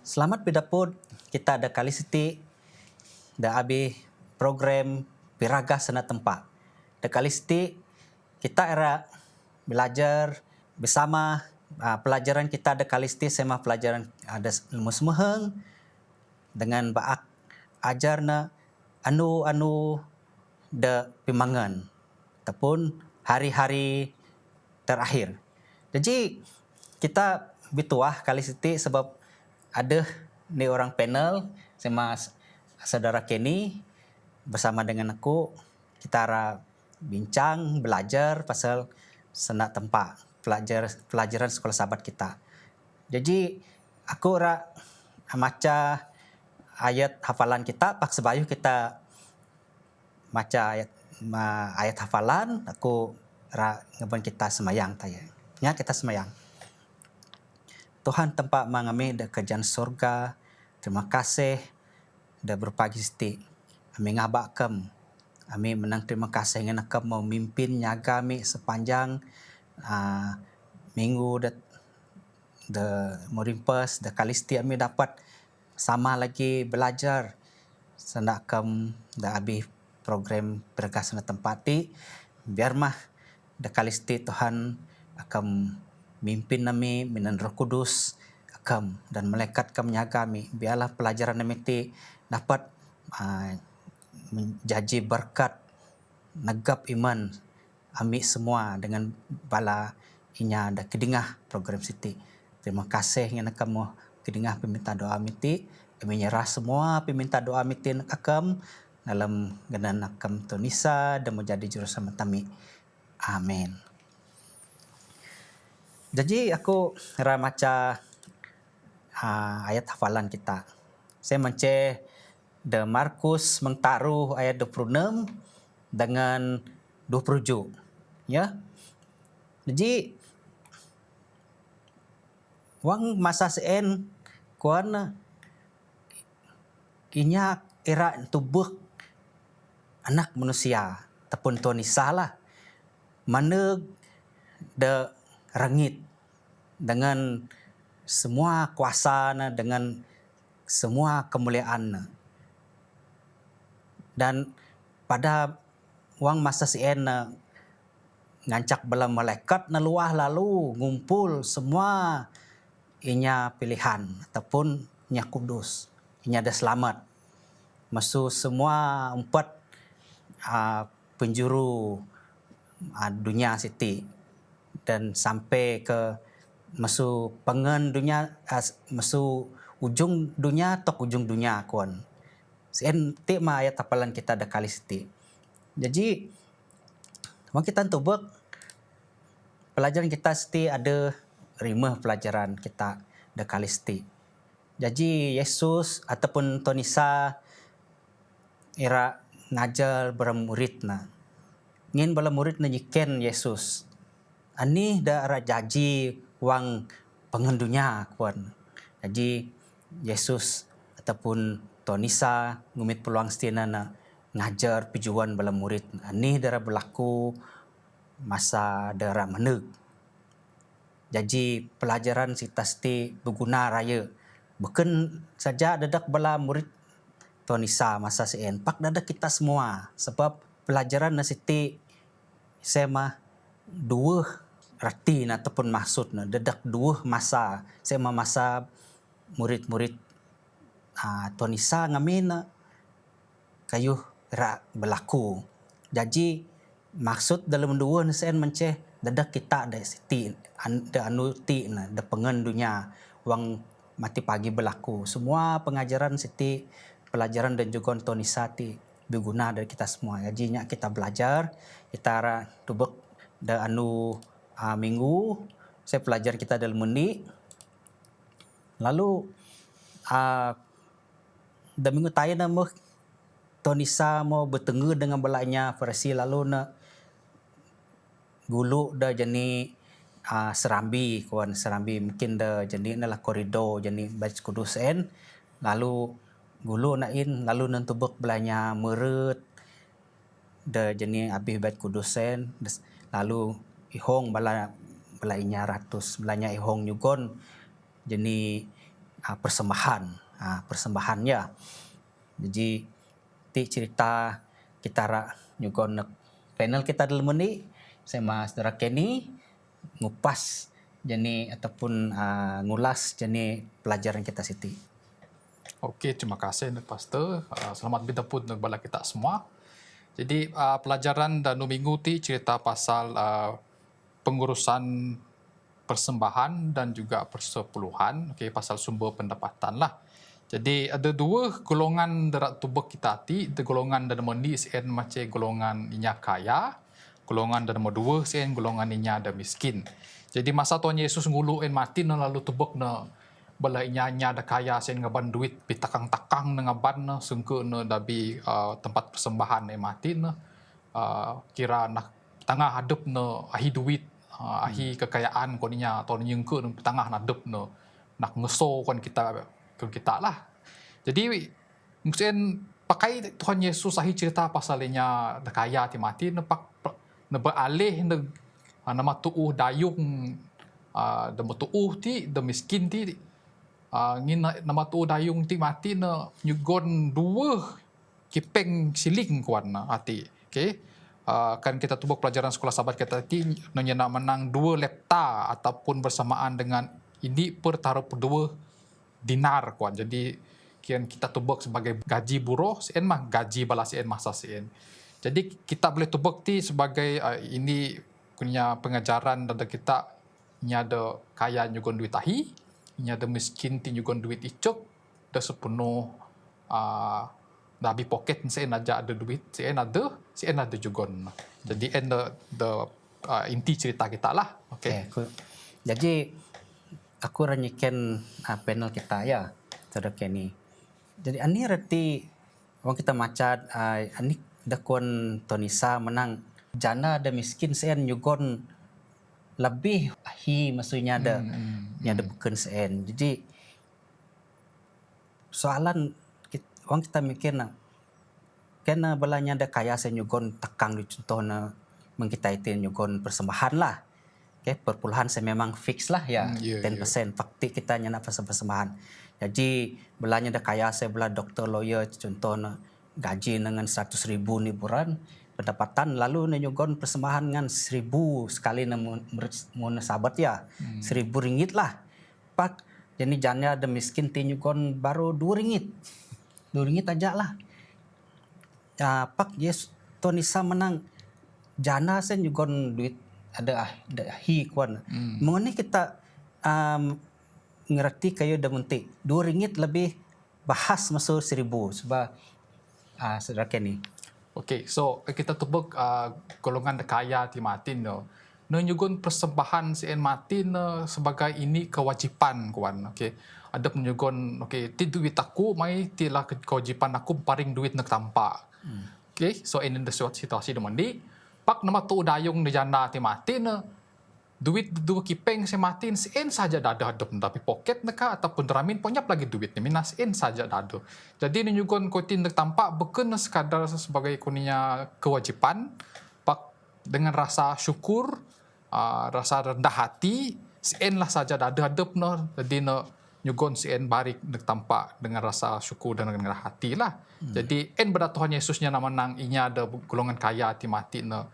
Selamat bidapod, kita ada kali siti, dah habis program Piraga Sana Tempat. Da kali siti, kita era belajar bersama pelajaran kita ada kali siti sama pelajaran ada ilmu semeheng dengan baak ajar na anu da pimangan ataupun hari-hari terakhir. Jadi kita bituah kali siti sebab ada ni orang panel sama saudara Kenny bersama dengan aku, kita bincang belajar pasal Sana Tempat pelajaran sekolah sahabat kita. Jadi aku maca ayat hafalan kita pak sebayu kita maca ayat hafalan aku ngeban kita semayang taya. Ya kita semayang. Tuhan tempat mangami da kerjaan surga. Terima kasih da berpagi siti. Ami ngabakam. Ami menang terima kasih dengan akam mau mimpin nyaga mi sepanjang minggu da morimpas da kalisti ami dapat sama lagi belajar sandakam da habis program Piraga Sana Tempat ti. Biar mah da kalisti Tuhan akan mimpin nami minan Roh Kudus akam dan malaikat kam nyaga mi. Biarlah pelajaran nami ti dapat menjadi berkat negap iman ami semua dengan bala inya da kedingah program siti. Terima kasih ngana kamu kedingah peminta doa miti. Kami nyerah semua peminta doa miti akam dalam genan akam Tunisa dan menjadi juru selamat kami. Amin. Jadi aku maca ayat hafalan kita. Saya mence de Markus mengtaruh ayat 26 dengan 27. Ya. Jadi wang masa sen kuan kinya era tubuh anak manusia ataupun Tunisa lah. Mana de rangit dengan semua kuasa dengan semua kemuliaan. Dan pada wang masa sien ngancak bala malaikat na luah lalu ngumpul semua inya pilihan ataupun inya kudus, inya ada selamat. Masuk semua empat penjuru dunia siti dan sampai ke masuk pengen dunia masuk ujung dunia atau ujung dunia kuan. Sien tema ayat hafalan kita ada kali siti. Jadi wang kita tubek pelajaran kita siti ada 5 pelajaran kita ada kali siti. Jadi Yesus ataupun Tunisa era ngajar bermurid na. Ngin bala murid na nyiken Yesus. Ani da janji wang pengendunya kuan. Jadi Yesus ataupun Tunisa ngumit peluang setina na ngajar pijuan bala murid. Ani dara berlaku masa dara meneg. Jadi pelajaran kita sti berguna raya. Bukan saja dadak bala murid Tunisa masa sien, pak dadak kita semua. Sebab pelajaran na siti sema 2 rati na ataupun maksud na dadak 2 masa. Sema masa murid-murid Tunisa ngamin na kayuh berlaku. Jadi maksud dalam 2 na sen menceh dadak kita da siti da anu ti na da pengen dunia wang mati pagi berlaku. Semua pengajaran siti pelajaran dan juga Tunisa ti berguna dari kita semua. Jadi kita belajar, kita tubek da anu minggu saya pelajar kita dalam mendi. Lalu da minggu taya na mo Tunisa mau bertengah dengan belanya Farisi lalu na gulu da jani serambi kawan serambi mungkin da jani na lah koridor jani Bait Kudus en lalu gulu nain lalu nentubek belanya meret da jani habis Bait Kudus en lalu ihong bala inya ratus belanya ihong nyugon jani persembahan. Persembahannya. Jadi ti cerita kita nyugon panel kita dalam ni saya mas saudara Kenny ngupas jani ataupun ngulas jani pelajaran kita Siti. Okey, terima kasih Pastor. Selamat bertepun kepada kita semua. Jadi pelajaran dan minggu ti cerita pasal pengurusan persembahan dan juga persepuluhan, okey, pasal sumber pendapatan lah. Jadi ada dua golongan darat tubuh kita ti, ada golongan dan nombor ni sen macam golongan inya kaya, golongan dan nombor dua sen golongan inya ada miskin. Jadi masa Tuhan Yesus ngulu en mati lalu tubuh na bala inya ada kaya sen ngaban duit bitakang-takang na ngaban na sungke na dabi tempat persembahan mati na kira nak tengah hadap na ahi duit ahi kekayaan koninya atau nyengke na tengah hadap na nak ngeso kon kita lah. Jadi mungkin pakai Tuhan Yesus ahi cerita pasalnya dah kaya ti mati na beralih nama tuuh dayung nama tuuh ti da miskin ti ngin nama tuuh dayung ti mati na nyugon dua kipeng siling kuan na ati. Okey. Kan kita tubuk pelajaran sekolah sahabat kita ti nak menang dua lepta ataupun bersamaan dengan ini per taruh dua dinar kuan. Jadi kian kita tubuk sebagai gaji buruh sen mah gaji bala sen masa sen. Jadi kita boleh tubuk ti sebagai ini punya pengajaran dan kita nya ada kaya nyugon duit tahi, nya ada miskin ti nyugon duit icuk dah sepenuh dabi poket sen aja ada duit sen ada jugon. Jadi the inti cerita kita lah. Okey. Jadi aku ranyikan panel kita ya, saudara Kenny. Jadi ani reti orang kita macat ani dakon Tonisa menang jana ada miskin sen nyugon lebih hi maksudnya ada ada bukan sen. Jadi soalan orang kita mikir nak kena balanya ada kaya sen nyugon tekang di contohnya mengkita itu nyugon persembahan lah. Okay, perpuluhan saya memang fix lah ya, 10%. Fakti kita nak persembahan. Jadi belanya dah kaya saya belah doktor, lawyer, contohnya gaji dengan 100,000 ni bulan pendapatan lalu nyugon persembahan dengan 1,000 sekali mun sahabat ya, 1,000 ringgit lah. Pak jadi janya ada miskin ti nyugon baru 2 ringgit. 2 ringgit aja lah. Ya, pak yes Tonisa menang jana saya nyugon duit ada hi kuan. Mengenai kita ngerti kayu dah muntik 2 ringgit lebih bahas masuk 1,000 sebab saudara Kenny. Okey, so kita tubuk golongan kaya ti matin no. Nyugun persembahan sen matin sebagai ini kewajipan kuan. Okey. Ada penyugun okey ti duit aku mai ti lah kewajipan aku paring duit nak tampak. Okey, so ini the situasi demandi. Pak nama tu dayung di jana ti matin duit dua kipeng se matin sen saja dah ada tapi poket neka ataupun ramin ponyap lagi duit ni minas sen saja dah ada. Jadi ni nyugon kotin nak tampak bukan sekadar sebagai kuninya kewajipan pak dengan rasa syukur rasa rendah hati sen lah saja dah ada no. Jadi no nyugon sen barik nak tampak dengan rasa syukur dan dengan hati lah. Jadi en pada Tuhan Yesusnya nama nang inya ada golongan kaya ti mati no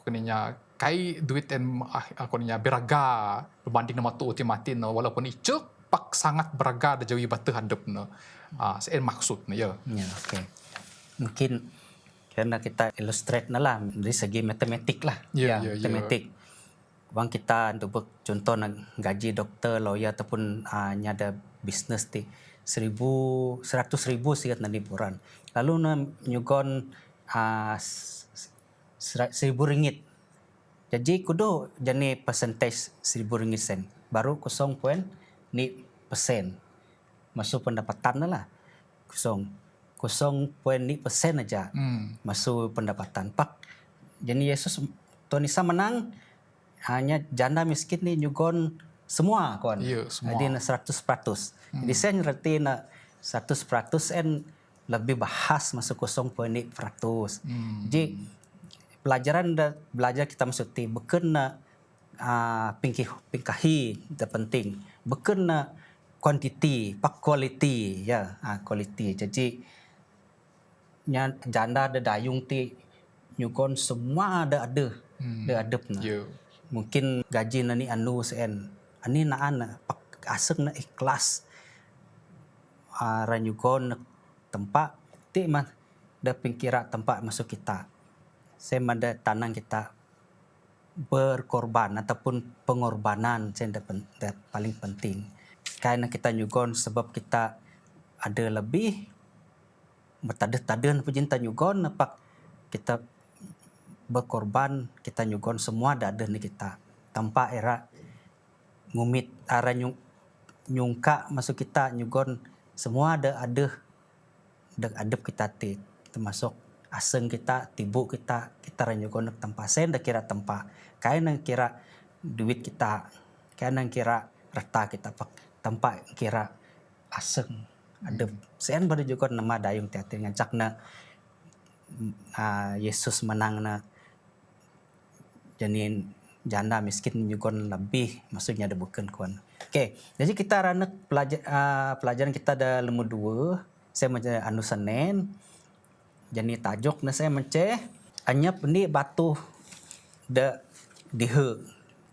kuninya kai duit en kuninya beraga berbanding nama tu ti mati no walaupun icuk pak sangat beraga da jawi batu hadap no. Sen maksud no ya. Ya, okey. Mungkin karena kita illustrate lah dari segi matematik lah. Matematik. Wang kita untuk contoh gaji doktor, lawyer ataupun ada bisnes ti 100,000 sigat na liburan. Lalu na nyugon 1,000 ringgit. Jadi kudo jani percentage 1,000 ringgit sen. Baru 0.0% masuk pendapatan lah. 0.0% aja masuk pendapatan. Pak jadi Yesus Tonisa menang hanya janda miskin ni nyugon semua kawan. Ya, semua. Jadi 100%. Jadi saya ngerti nak 100% en lebih bahas masuk 0.8%. Jadi belajar kita mesti bukan nak pingkahi dah penting. Bukan nak kuantiti, pak quality ya, quality. Jadi janda ada dayung ti nyugon semua ada adep na. Ya. Mungkin gaji nani anu sen. Ani naan na pak aseng na ikhlas. Ranyugon tempat ti mah da pingkira tempat masuk kita. Saya mada tanang kita berkorban ataupun pengorbanan saya paling penting. Karena kita nyugon sebab kita ada lebih bertadeh-tadeh pejinta nyugon napak kita berkorban, kita nyugon semua dada ni kita tanpa era ngumit ara nyungka masuk kita nyugon semua ada adep kita ti termasuk aseng kita, tibuk kita nyugon tempat sen dah kira tempat kain nang kira duit kita, kain nang kira reta kita tempat kira aseng adep sen pada juga nama dayung tiati ngancak na Yesus menang na janin janda miskin juga lebih maksudnya ada bukan kuan. Okey, jadi kita ranak pelajaran kita ada lembu 2, saya macam anu Senin. Jadi tajuk na saya macam anyap ni batu da dihe.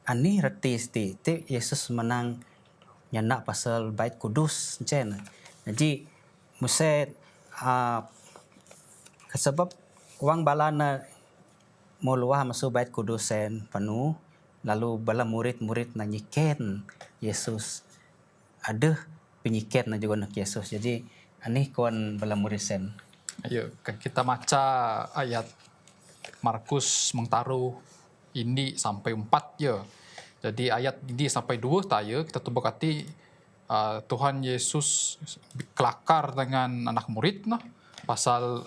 Ani reti sti Yesus menang nyana pasal Bait Kudus macam. Jadi mesti sebab wang balana mau luah masuk Bait Kudus sen penuh lalu bala murid-murid na nyiken Yesus. Ada penyiken na juga nak Yesus. Jadi ani kawan bala murid sen. Ya, kita baca ayat Markus mengtaruh ini sampai 4 ya. Jadi ayat ini sampai 2 taya kita tu berkati Tuhan Yesus kelakar dengan anak murid nah pasal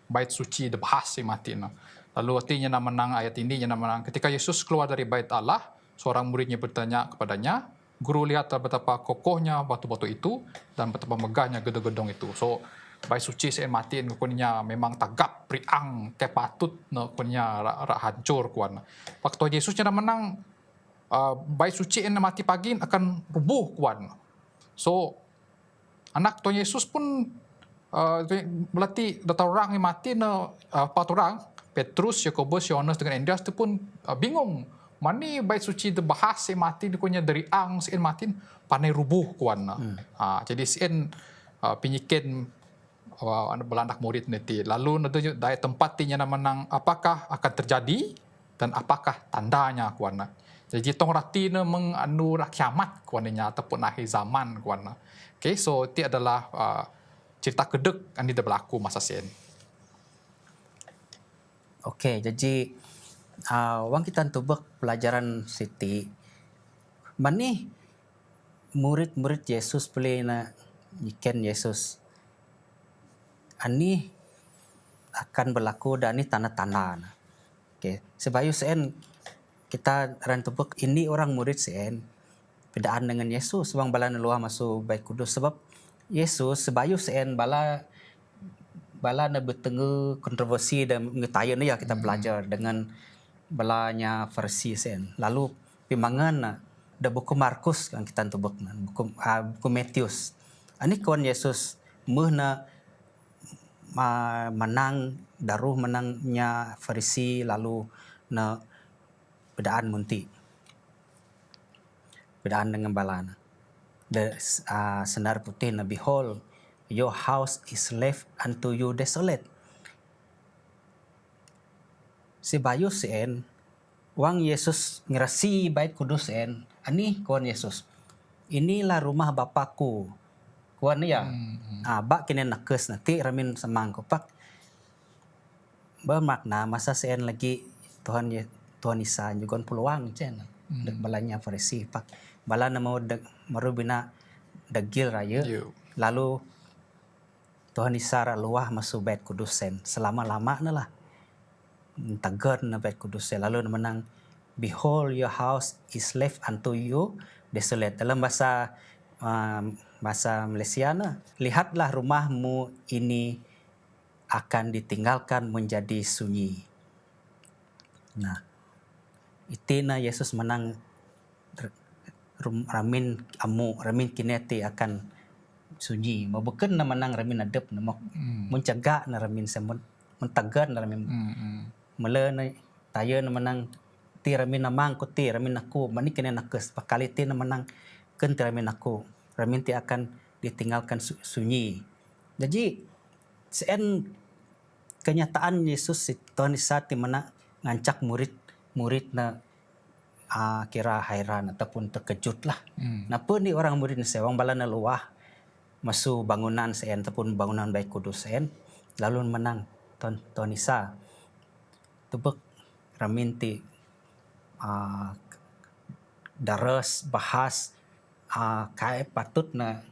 bait suci dibahas mati nah. Lalu artinya menang ayat ini yang menang ketika Yesus keluar dari bait Allah, seorang muridnya bertanya kepadanya, "Guru, lihat betapa kokohnya batu-batu itu dan betapa megahnya gedung-gedung itu." So bait suci sen mati kunya memang tagap priang ke patut no kunya rak hancur kuan. Waktu Yesus nya menang bait suci en mati pagi akan rubuh kuan. So anak Tuhan Yesus pun berarti data orang yang mati no 4 orang, Petrus, Yakobus, Yohanes dengan Andreas tu pun bingung. Mani bait suci dibahas sen mati kunya dari ang sen mati panai rubuh kuan. Jadi sen pinyikin anak murid nanti. Lalu nanti dari tempat tinya menang apakah akan terjadi dan apakah tandanya kuana. Jadi tong rati ne menganu kiamat kuananya ataupun akhir zaman kuana. Okay, so itu adalah cerita kedek yang tidak berlaku masa sen. Okey, jadi wang kita tubek pelajaran Siti. Mani murid-murid Yesus boleh na nyiken Yesus. Ani akan berlaku dan ini tanda-tanda. Okey, sebayu sen kita ran tubek ini orang murid sen bedaan dengan Yesus wang bala luar masuk Bait Kudus sebab Yesus sebayu sen bala na bertengah kontroversi dan mengetahui ya kita belajar dengan balanya Farisi sen. Lalu pimangan da buku Markus yang kita tubek buku Matius. Ani kawan Yesus mehna menang daruh menangnya Farisi lalu na bedaan munti. Bedaan dengan balana. Senar putih na behold, your house is left unto you desolate. Si bayu sen, wang Yesus ngerasi Bait Kudus sen, ani kawan Yesus. Inilah rumah Bapakku. Kawan ni ya. Bak kini nakes nanti ramin semang kopak. Bermakna masa sen lagi Tuhan Isa juga peluang cen. Dek balanya Farisi pak. Bala na mau marubina dagil raya. Lalu Tuhan Isa luah masuk Bait Kudus sen selama-lama na lah. Tagar na Bait Kudus sen lalu menang behold your house is left unto you desolate. Dalam bahasa Malaysia na, lihatlah rumahmu ini akan ditinggalkan menjadi sunyi. Nah, itu na Yesus menang ramin amu ramin kineti akan sunyi mabukan na manang ramin adep na mencegah na ramin semut mentagar na ramin mele na tayo na manang ti ramin namang ko ti ramin aku mani kene nakes pakali ti na manang ken ti ramin aku ramin ti akan ditinggalkan sunyi. Jadi sen kenyataan Yesus si Tuhan Isa ti mana ngancak murid na kira hairan ataupun terkejut lah. Napa ni orang murid ni sewang bala na luah masu bangunan sen ataupun bangunan Bait Kudus sen lalu menang Tuhan Isa tebek ramin ti daras bahas kai patut na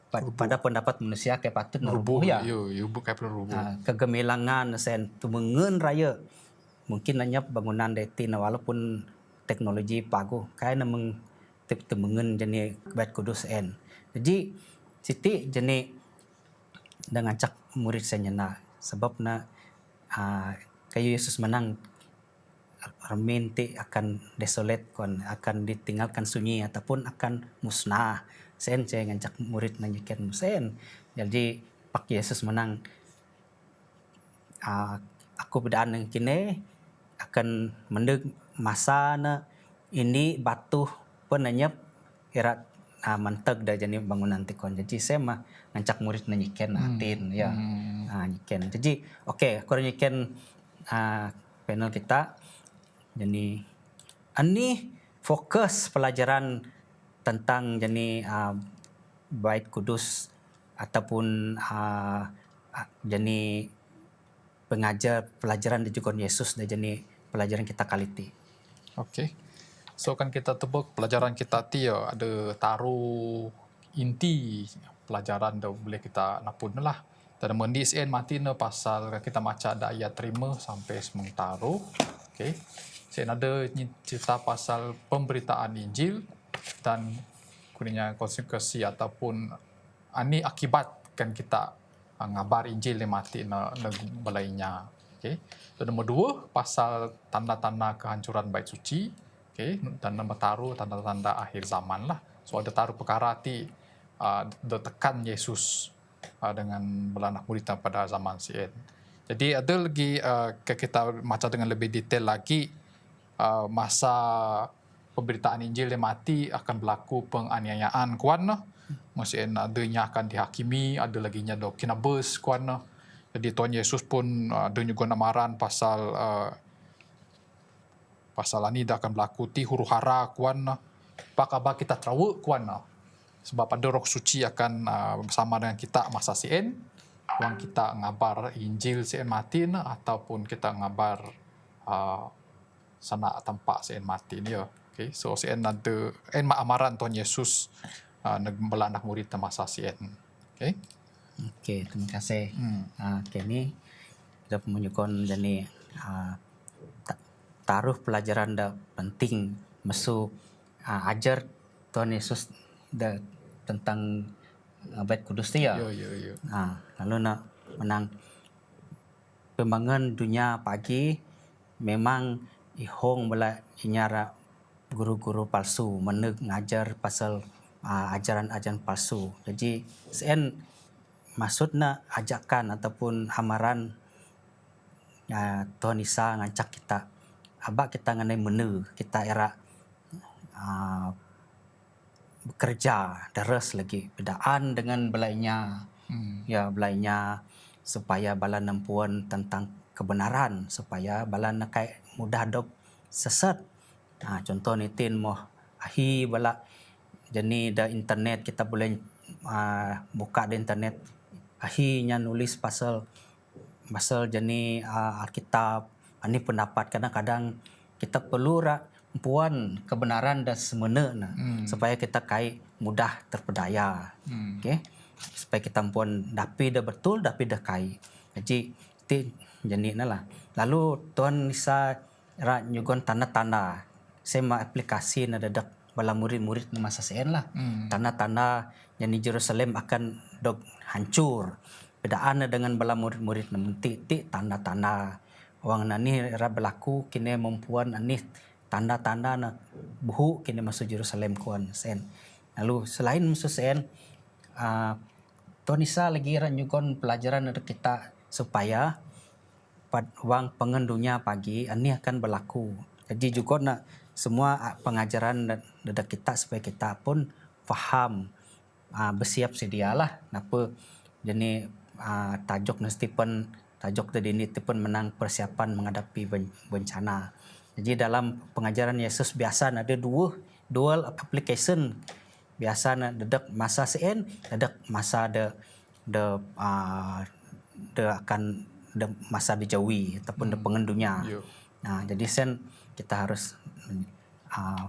pada pendapat manusia kai patut na rubuh ya. Yo bukan perlu rubuh. Kegemilangan sen tumengen raya mungkin hanya bangunan deti na walaupun teknologi pagu kai na tumengen jenis Bait Kudus en. Jadi siti jenis dengan cak murid senyena sebab na kayu Yesus menang ramin ti akan desolate kon akan ditinggalkan sunyi ataupun akan musnah sen saya ngancak murid nanyikan sen. Jadi pak Yesus menang aku bedaan yang kini akan mendeg masa na ini batu penanyap irat manteg dah jadi bangunan tikon. Jadi saya mah ngancak murid nanyikan atin ya. Nyiken. Jadi okey aku nyiken panel kita. Jadi ini fokus pelajaran tentang jadi Bait Kudus ataupun jadi pengajar pelajaran di juga Yesus dan jadi pelajaran kita kali ti. Okey. So kan kita tebuk pelajaran kita ti ya ada taruh inti pelajaran dah boleh kita napun lah. Dan mendi sen mati na pasal kita maca ada ayat 5 sampai sementaru. Okey. Sen ada cerita pasal pemberitaan Injil dan kuningnya konsekuensi ataupun ani akibat kan kita ngabar Injil yang mati na belainya. Okey. Dan nombor 2 pasal tanda-tanda kehancuran bait suci. Okey, dan nombor taruh tanda-tanda akhir zaman lah. So ada taruh perkara ti tekan Yesus dengan belanak murid pada zaman sien. Jadi ada lagi kita macam dengan lebih detail lagi masa pemberitaan Injil yang mati akan berlaku penganiayaan kuan lah. Masih adanya akan dihakimi, ada lagi nya do kinabes kuan lah. Jadi Tuhan Yesus pun ada juga namaran pasal ini dah akan berlaku ti huru-hara kuan lah. Pakaba kita trawe kuan lah. Sebab ada Roh Suci akan bersama dengan kita masa sien. Kuang kita ngabar Injil sien mati na ataupun kita ngabar sana tempat sien mati ni ya. Okay, so sien ada amaran Tuhan Yesus belanak murid masa sien. Okay. Okey, terima kasih. Okay, ni kita menunjukkan jadi taruh pelajaran dah penting masuk ajar Tuhan Yesus dah tentang Bait Kudus ya. Yo. Lalu nak menang pembangun dunia pagi memang ihong bala inyara guru-guru palsu mengajar pasal ajaran-ajaran palsu. Jadi sen maksudnya ajakan ataupun hamaran Tuhan Isa ngancak kita abak kita nganai menu kita era bekerja deras lagi bedaan dengan belainya ya belainya supaya bala nempuan tentang kebenaran supaya bala nakai mudah dok sesat. Contoh ni tin moh ahi bala jadi da internet kita boleh buka di internet ahinya nulis pasal jenis Alkitab ini pendapat kadang-kadang kita perlu puan kebenaran dan semena supaya kita kai mudah terpedaya. Okey, supaya kita puan dapi dah betul dapi dah kai. Jadi ti jenis lah. Lalu Tuhan Isa nyugon tanda-tanda sema aplikasi na dadak bala murid-murid na masa sien lah. Tanda-tanda yang di Jerusalem akan dog hancur. Bedaan dengan bala murid-murid na ti tanda-tanda wang nani ra berlaku kini mempuan anih tanda-tanda na buhu kini masuk Jerusalem kuan sen. Lalu selain masuk sen, Tuhan Isa lagi ranjukon pelajaran dari kita supaya wang pengendunya pagi ini akan berlaku. Jadi juga nak semua pengajaran dari kita supaya kita pun faham, bersiap sedialah. Napa jadi tajuk na Stephen, tajuk tadi ini Stephen menang persiapan menghadapi bencana. Jadi dalam pengajaran Yesus biasa ada dual application. Biasa na dedak masa sen, dedak masa de akan masa dijauhi ataupun de pengendunya. Nah, jadi sen kita harus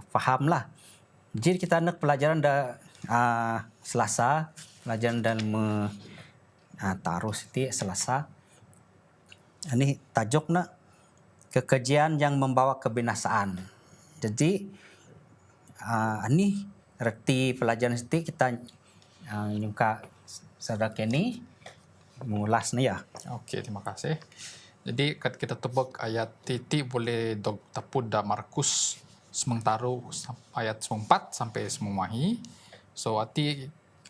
faham lah. Jadi kita nak pelajaran Selasa, pelajaran dan taruh siti Selasa. Ini tajuk nak kekejian yang membawa kebinasaan. Jadi ini reti pelajaran siti kita nyuka saudara Kenny mengulas ni ya. Okey, terima kasih. Jadi kita tebak ayat titik boleh tapud da Markus semengtaru ayat 4 sampai semumahi. So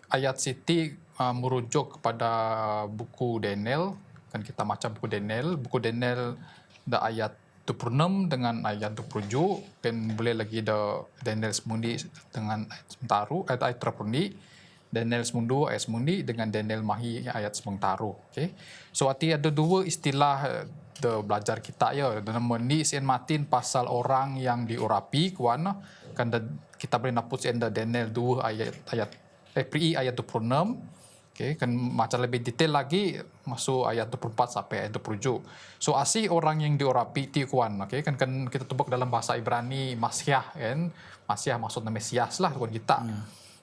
ayat siti merujuk kepada buku Daniel. Kan kita macam buku Daniel da ayat 26 dengan ayat 27, dan boleh lagi da Daniel semundi dengan ayat sementaru ayat terpundi, Daniel semundu ayat semundi dengan Daniel mahi ayat sementaru. Okay. So ada dua istilah da belajar kita ya. Dan mendi Saint Martin pasal orang yang diurapi kuan kan kita boleh naput sen da Daniel 2 ayat pri ayat 26. Okay, kan macam lebih detail lagi masuk ayat 24 sampai ayat 27. So asih orang yang diurapi ti kuan, okay, kan kita tebak dalam bahasa Ibrani Masiah kan. Masiah maksudnya Mesias lah kuan kita.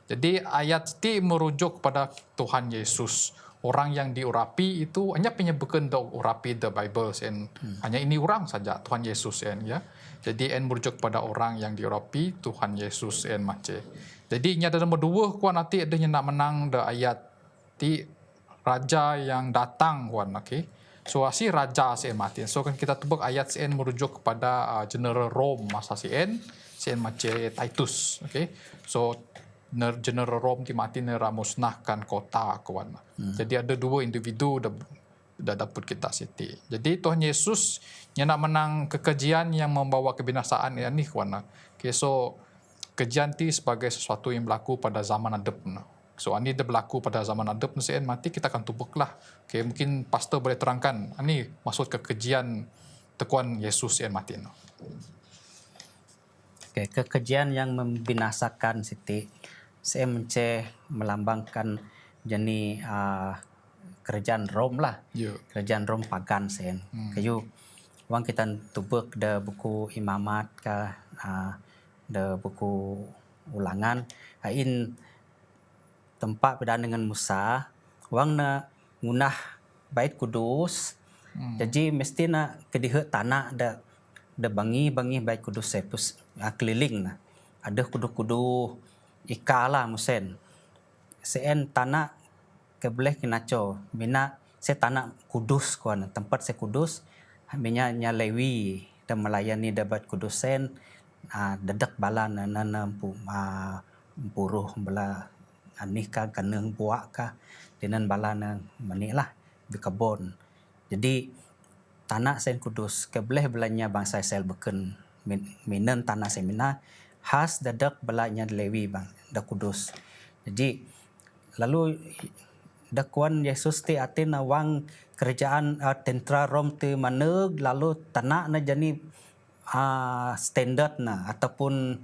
Jadi ayat ti merujuk kepada Tuhan Yesus. Orang yang diurapi itu hanya penyebutkan the urapi the Bible and hanya ini orang saja Tuhan Yesus ya. Jadi merujuk kepada orang yang diurapi Tuhan Yesus mace. Jadi nya dalam dua kuan nanti ada yang nak menang the ayat ti raja yang datang kuan, okey. So asi raja Saint Martin. So kan kita tebak ayat sen merujuk kepada General Rome masa sen mace Titus, okey. So General Rome ti mati nera musnahkan kota kuan. Jadi ada dua individu dah dapat kita siti. Jadi Tuhan Yesus yang nak menang kekejian yang membawa kebinasaan ni kuan. Okay, so kejian ti sebagai sesuatu yang berlaku pada zaman adep. So ini dia berlaku pada zaman adep sen mati kita akan tubuklah. Okay, mungkin pastor boleh terangkan ini maksud kekejian tekuan Yesus sen mati. Okay, kekejian yang membinasakan siti saya melambangkan jenis kerajaan Rom lah. Kerajaan Rom pagan sen. Kayu wang kita tubuk da buku Imamat ka da buku Ulangan in tempat pada dengan Musa wang na ngunah Bait Kudus. Jadi mesti na kedihe tanah da bangi Bait Kudus sepus keliling na. Ada kudu-kudu ika lah musen. Sen tanah keboleh kinaco. Mina se tanah kudus kuan. Tempat se kudus. Minya nya Lewi dan melayani dapat kudus sen. Dedak bala nana puruh bala anih ka kaneng buak ka. Dengan bala na manik lah. Di kebon. Jadi tanah sen kudus. Keboleh belanya bangsa Israel beken. Minen tanah sen mina. Khas dadak belanya Lewi bang, dak kudus. Jadi lalu dakuan Yesus ti atin wang kerajaan tentera Rom ti maneg lalu tanah na jani standard na ataupun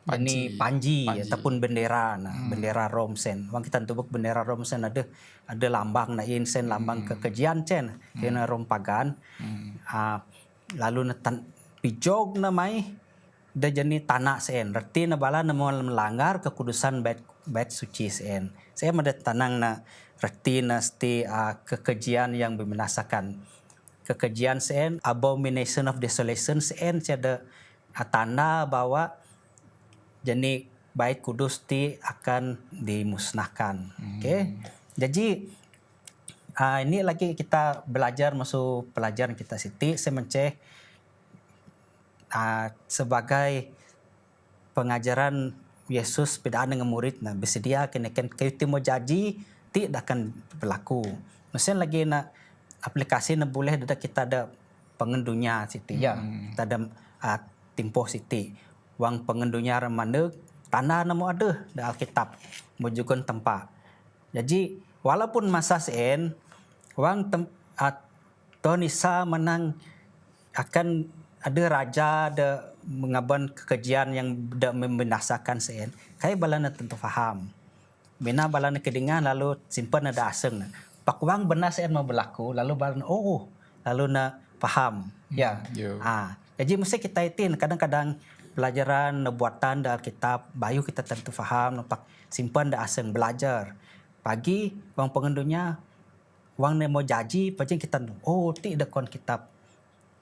panji ataupun bendera na bendera Rom sen. Wang kita tubuk bendera Rom sen ada lambang na in sen lambang kekejian sen kena Rom pagan. Lalu na pijog na mai da jani tanah sen. Berarti na bala na melanggar kekudusan bait suci sen. Saya ada tanang na reti na sti kekejian yang membinasakan. Kekejian sen abomination of desolation sen ada tanda bahwa jani bait kudus ti akan dimusnahkan. Okey. Jadi ini lagi kita belajar masuk pelajaran kita siti saya menceh sebagai pengajaran Yesus bidaan dengan murid na bersedia kenakan kayu timo janji ti akan berlaku. Mesin lagi nak aplikasi na boleh ada kita ada pengendunya siti ya. Kita ada timpoh siti. Wang pengendunya remanda tanah namo ada da Alkitab mojukan tempat. Jadi walaupun masa sen wang Tuhan Isa menang akan ada raja ada mengaban kekejian yang membinasakan sen. Kai balana tentu faham. Bina balana kedengan lalu simpan ada aseng. Pakwang benar sen mau berlaku lalu balana lalu na faham. Ya. Jadi mesti kita itin kadang-kadang pelajaran buatan da Alkitab bayu kita tentu faham nampak simpan da aseng belajar. Pagi wang pengendunya wang ne mau janji pajeng kita ti da kon kitab.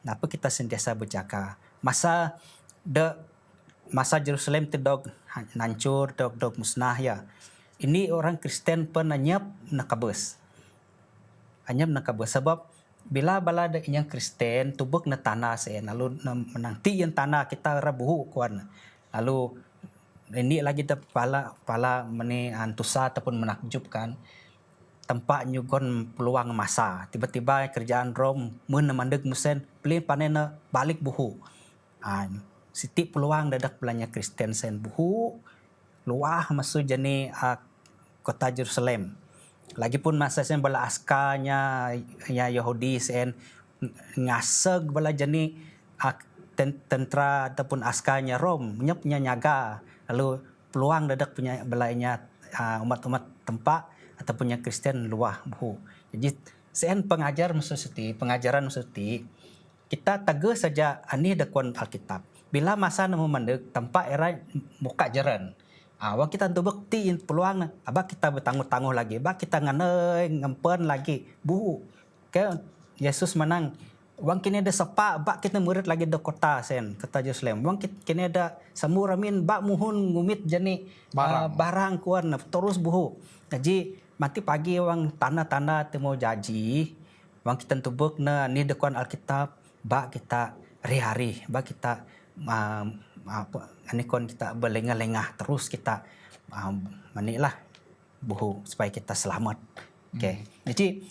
Napa kita sentiasa berjaga. Masa Jerusalem tu dog hancur, dog musnah ya. Ini orang Kristen pun anyap nakabes. Anyap nakabes sebab bila bala ada yang Kristen tubuk na tanah sen lalu menanti yang tanah kita rabuhu kuan. Lalu ini lagi da pala meni antusa ataupun menakjubkan tempat nyugon peluang masa. Tiba-tiba kerjaan Rom mandeg musen pelin panena balik buhu. Siti peluang dadak belanja Kristen sen buhu luah masuk jani kota Jerusalem. Lagipun masa sen bala askanya ya Yahudi sen ngaseg bala jani tentera ataupun askanya Rom nyepnya nyaga. Lalu peluang dadak punya balanya umat-umat tempat ataupun yang Kristen luah buhu. Jadi sen pengajaran mesti kita taga saja ani dakwaan Alkitab. Bila masa nemu mandek tempat era muka jaran. Wang kita tu bukti peluang aba kita bertangguh-tangguh lagi, ba kita nganai ngempen lagi buhu. Ke Yesus menang. Wang kini ada sepak ba kita murid lagi di kota Jerusalem. Wang kini ada samuramin ba muhun ngumit jani barang kuan terus buhu. Jadi mati pagi wang tanda-tanda temu janji wang kita tubuk na ni dakwaan Alkitab ba kita hari-hari ba kita kon kita berlengah-lengah terus kita manilah buhu supaya kita selamat. Okay. Jadi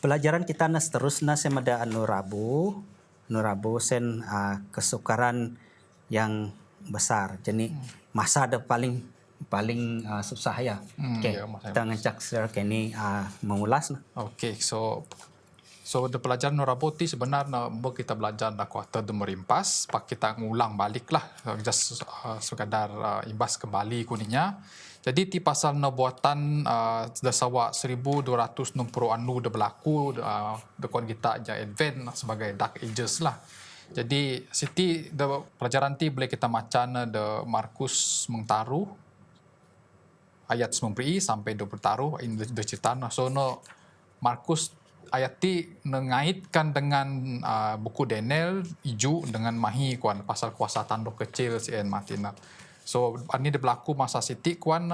pelajaran kita na seterusnya semada anu rabu sen kesukaran yang besar. Jadi masa ada paling susah ya. Okay. Kita ngecak secara kini mengulas. Okay, so the pelajaran Rabu ti sebenarnya kita belajar nak kuarter merimpas, pak kita ngulang balik lah, just sekadar imbas kembali kuninya. Jadi ti pasal buatan dasawa 1260 anu dah berlaku dekon kita aja advent sebagai dark ages lah. Jadi siti pelajaran ti boleh kita macam de Markus mengtaruh ayat 90 sampai 20 taruh ini cerita. So Markus ayat ti mengaitkan dengan buku Daniel iju dengan mahi kuan pasal kuasa tanduk kecil sien matina. So ini berlaku masa siti kuan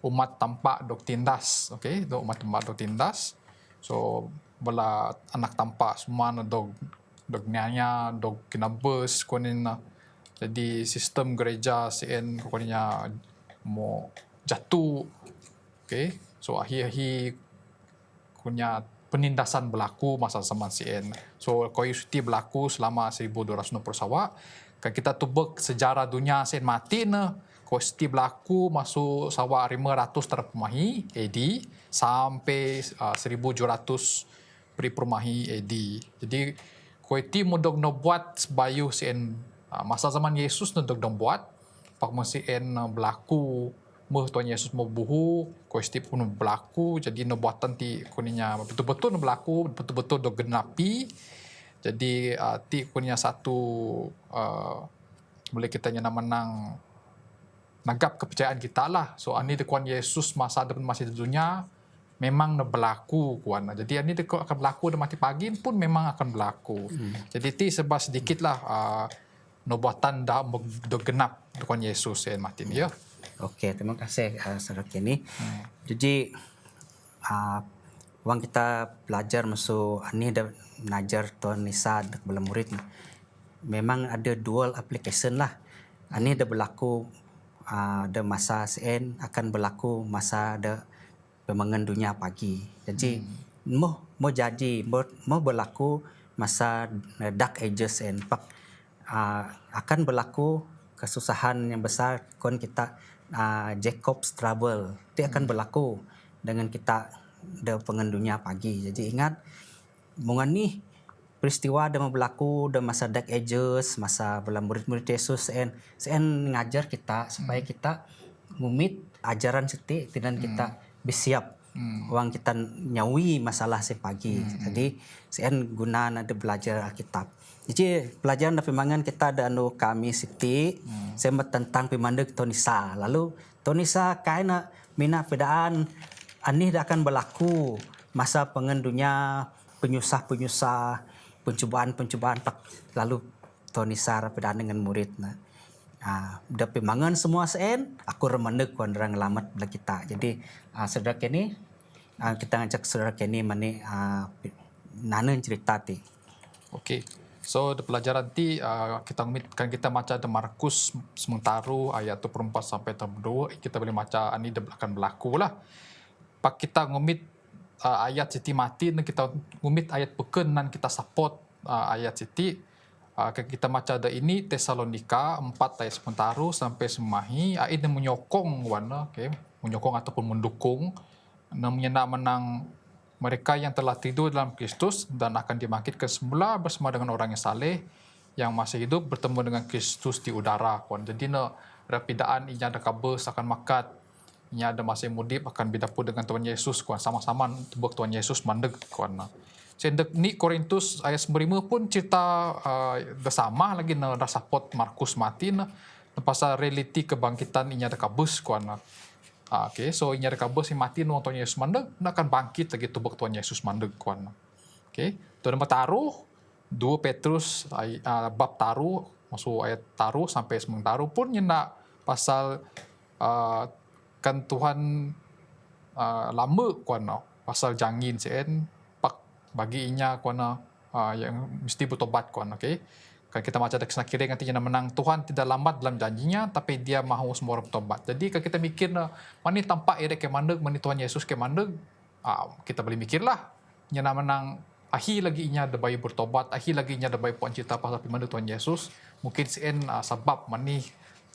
umat tampak dok tindas, okey, umat tampak dok tindas. So bala anak tampak semua dok nyanya, dok kena bus kuanina. Jadi sistem gereja sien kuannya mau jatuh. Okey. So akhir-akhir punya penindasan berlaku masa zaman CN. So koi suti berlaku selama 1260 sawa. Kan kita tubek sejarah dunia CN mati ne. Koi suti berlaku masuk sawa 500 terpemahi AD sampai 1700 permahi AD. Jadi koi ti mudok no buat sebayu CN masa zaman Yesus nudok no buat pak CN berlaku Tuhan Yesus mau buhu, kuesti pun berlaku, jadi nubuatan ti kuninya betul-betul berlaku, betul-betul do genapi. Jadi ti kuninya satu boleh kita nyana menang nagap kepercayaan kita lah. So ani Tuhan Yesus masa depan masih di dunia memang berlaku kuan. Jadi ani akan berlaku dan mati pagi pun memang akan berlaku. Jadi ti sebab sedikit lah nubuatan dah do genap Tuhan Yesus yang mati ni ya. Okey, terima kasih Saudara Kenny. Jadi wang kita belajar masuk ini dah belajar Tuhan Isa belum murid. memang ada dual application lah. Ini dah berlaku ada masa sen akan berlaku masa ada pemangan dunia pagi. Jadi mau jadi mau berlaku masa dark ages and akan berlaku kesusahan yang besar kon kita Jacob's trouble. Dia akan berlaku dengan kita ada pengen dunia pagi. Jadi ingat mungan ni peristiwa dah berlaku dah masa dark ages, masa bala murid-murid Yesus sen ngajar kita supaya kita ngumit ajaran seti dan kita bersiap wang kita nyawi masalah sepagi. Jadi sen guna ada belajar Alkitab. Jadi pelajaran dan firman kita ada anu kami siti saya tentang pimandek Tonisa. Lalu Tonisa kaina mina pedaan ani dah akan berlaku masa pengendunya penyusah-penyusah pencubaan-pencubaan lalu Tonisa pedaan dengan murid nah. Dah pimangan semua sen aku remandek kuan orang lamat bela kita. Jadi saudara kini kita ngajak saudara kini mani nanen cerita ti. Okey. So, di pelajaran ti kita kan kita baca di Markus sementara ayat 24 sampai 32 kita boleh baca ani akan berlaku lah. Pak kita ngumit ayat siti mati dan kita ngumit ayat beken dan kita support ayat siti kita baca ada ini Tesalonika 4 ayat sementara sampai semahi ayat yang menyokong warna menyokong ataupun mendukung namanya menang mereka yang telah tidur dalam Kristus dan akan dibangkitkan semula bersama dengan orang yang saleh yang masih hidup bertemu dengan Kristus di udara. Jadi rapidaan inya ada kabar akan makat, inya ada masih mudip akan bidapur dengan Tuhan Yesus sama-sama tebuk Tuhan Yesus mandeg Sendek ni Korintus ayat 95 pun cerita sama lagi na support Markus mati na pasal realiti kebangkitan inya ada kabus Okay, so inya ada kabar si mati nung Tuhan Yesus mandeg, nak akan bangkit lagi tubuk Tuhan Yesus mandeg kuan. Okay, tu nama taruh 2 Petrus bab taruh masuk ayat taruh sampai semang taruh pun nyena pasal kan Tuhan lama kuan pasal jangin sen pak bagi inya kuan yang mesti bertobat kuan. Okay. Kan kita baca dari kesana kiri nanti yang menang Tuhan tidak lambat dalam janjinya tapi dia mahu semua orang bertobat. Jadi kalau kita mikir mana tampak erek ke mandeg, mana Tuhan Yesus ke mandeg, kita boleh mikirlah yang menang akhir lagi inya ada bayi bertobat, akhir lagi inya ada bayi puan cerita pasal mandeg Tuhan Yesus. Mungkin sen sebab mana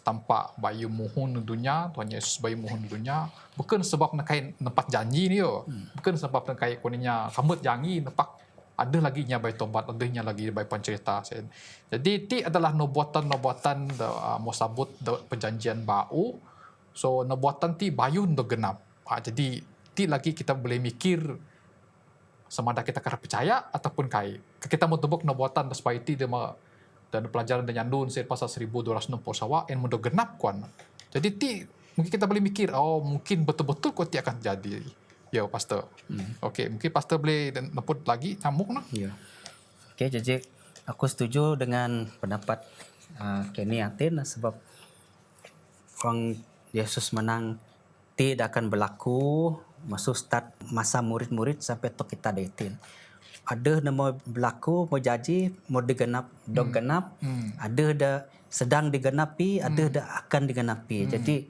tampak bayi mohon dunia, Tuhan Yesus bayi mohon dunia, bukan sebab nak kait nempat janji ni yo. Bukan sebab nak kait koninya kamut janji nempak ada lagi nya bayi tobat, ada nya lagi bayi pencerita. Jadi ti adalah nubuatan-nubuatan mau sabut perjanjian baru. So nubuatan ti bayun do genap. Jadi ti lagi kita boleh mikir sama ada kita kena percaya ataupun kai. Kita mau tebuk nubuatan supaya ti dia dan pelajaran dan nyandun pasal 1260 sawa yang mau genap kuan. Jadi ti mungkin kita boleh mikir mungkin betul-betul kau ti akan jadi. Ya, Pastor. Okey, mungkin Pastor boleh neput lagi nyambung nak? Ya. Okey, jadi aku setuju dengan pendapat Kenny Atin sebab orang Yesus menang tidak akan berlaku masuk start masa murid-murid sampai tok kita datin. Ada nama berlaku mau janji mau digenap dog genap, ada dah sedang digenapi, ada dah akan digenapi. Jadi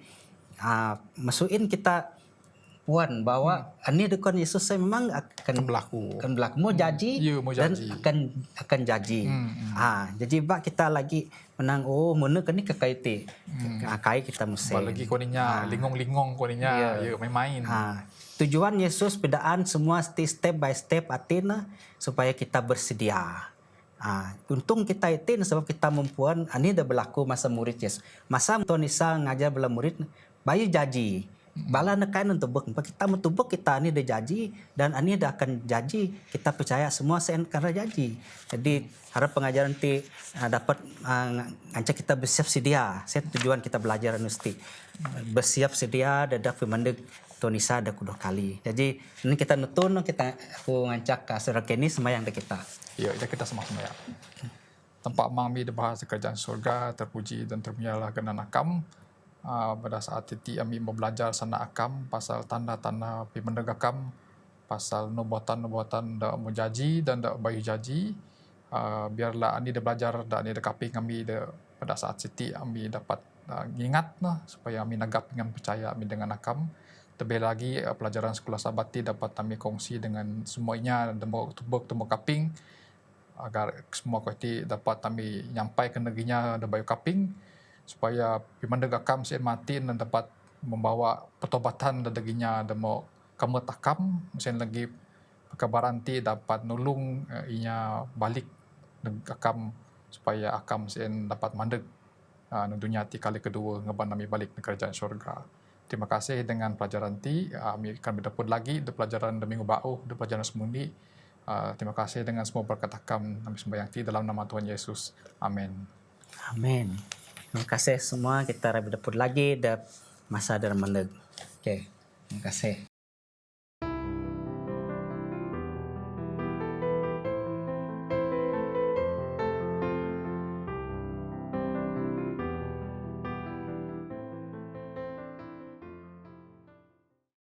masukin kita puan bahwa ini dekat Yesus saya memang akan berlaku. Mau janji dan akan janji. Jadi bak kita lagi menang mana kan ni kekaiti. Kai kita mesti. Lagi koninya lingong-lingong koninya main-main. Tujuan Yesus bedaan semua step by step atina supaya kita bersedia. Untung kita itin sebab kita mempuan ini dah berlaku masa murid Yesus. Masa Tuhan Isa ngajar bela murid bayu janji. Bala nekan untuk kita mentubuk kita ni dah janji dan ani dah akan janji kita percaya semua sen karena janji. Jadi harap pengajaran ti dapat ngancak kita bersiap sedia. Saya tujuan kita belajar mesti bersiap sedia dadak pemandeg Tonisa dah kedua kali. Jadi ini kita nutun aku ngancak ke saudara Kenny semayang dah kita. Ya, kita sama-sama ya. Tempat mami di bahasa kerajaan surga terpuji dan termulialah kenan akam. Pada saat itu kami mau belajar sana akam pasal tanda-tanda pimandeg akam pasal nubuatan-nubuatan dak menjanji dan dak bayu janji biarlah ani dia belajar dan ani dia kaping kami dia pada saat Siti kami dapat ingat nah supaya kami nagap dengan percaya kami dengan akam. Terlebih lagi pelajaran sekolah sabati dapat kami kongsi dengan semuanya temu tubuk temu kaping agar semua kuiti dapat kami nyampai ke negerinya dan bayu kaping supaya pimandeg akam sen mati dan dapat membawa pertobatan dan deginya dan mau kamu takam sen lagi perkabaran ti dapat nulung inya balik akam supaya akam sen dapat mandeg dunia ti kali kedua ngeban kami balik ke kerajaan syurga. Terima kasih dengan pelajaran ti kami akan berdapat lagi di pelajaran di minggu bau di pelajaran semuni. Terima kasih dengan semua berkat akam kami sembahyang ti dalam nama Tuhan Yesus. Amin. Amin. Terima kasih semua, kita rabi dapur lagi da masa dan mendeg. Oke, terima kasih.